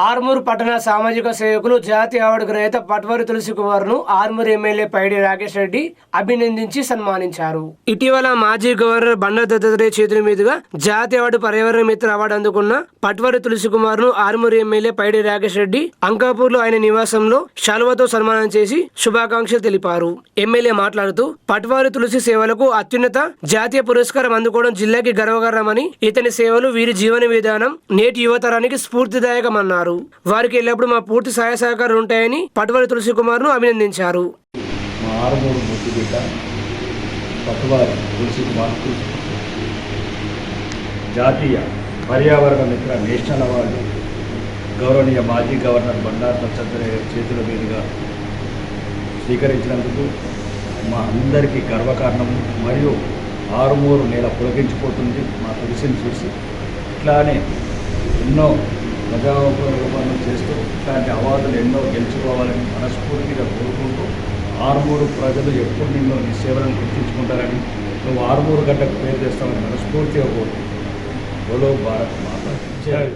ఆర్మూరు పట్టణ సామాజిక సేవకులు జాతీయ అవార్డు గ్రహీత పట్వారి తులసి కుమార్ను ఆర్మూరు ఎమ్మెల్యే పైడి రాకేష్ రెడ్డి అభినందించి సన్మానించారు. ఇటీవల మాజీ గవర్నర్ బండా దత్తాత్రేయ చేతుల మీదుగా జాతీయ అవార్డు పర్యావరణ మిత్ర అవార్డు అందుకున్న పట్వారి తులసి కుమార్ను ఆర్మూరు ఎమ్మెల్యే పైడి రాకేష్ రెడ్డి అంకాపూర్లో ఆయన నివాసంలో శాలువాతో సన్మానం చేసి శుభాకాంక్షలు తెలిపారు. ఎమ్మెల్యే మాట్లాడుతూ పట్వారి తులసి సేవలకు అత్యున్నత జాతీయ పురస్కారం అందుకోవడం జిల్లాకి గర్వకారణమని, ఇతని సేవలు వీరి జీవన విధానం నేటి యువతరానికి స్ఫూర్తిదాయకమన్నారు. వారికి ఎల్లప్పుడూ మా పూర్తి సహాయ సహకారాలు ఉంటాయని పట్వారి తులసి కుమార్ను అభినందించారు. మా ఆరుమూరు ముద్దు బిడ్డ పట్వారి తులసి కుమార్కు జాతీయ పర్యావరణ మిత్ర నేషనల్ అవార్డు గౌరవనీయ మాజీ గవర్నర్ బండా దత్తాత్రేయ చేతుల మీదుగా స్వీకరించినందుకు మా అందరికీ గర్వకారణము. మరియు ఆరుమూరు నేల పులకించిపోతుంది మా తులసిని చూసి. ఇట్లానే ఎన్నో ప్రజాపరణ చేస్తూ ఇట్లాంటి అవార్డులు ఎన్నో గెలుచుకోవాలని మనస్ఫూర్తిగా కోరుకుంటూ ఆరుమూరు ప్రజలు ఎప్పుడు నిన్ను నీ సేవలను గుర్తించుకుంటారని, నువ్వు ఆరుమూరు గడ్డకు పేరు తెస్తామని మనస్ఫూర్తిగా కోరుకుంటూ. బోలో భారత్ మాతా జై.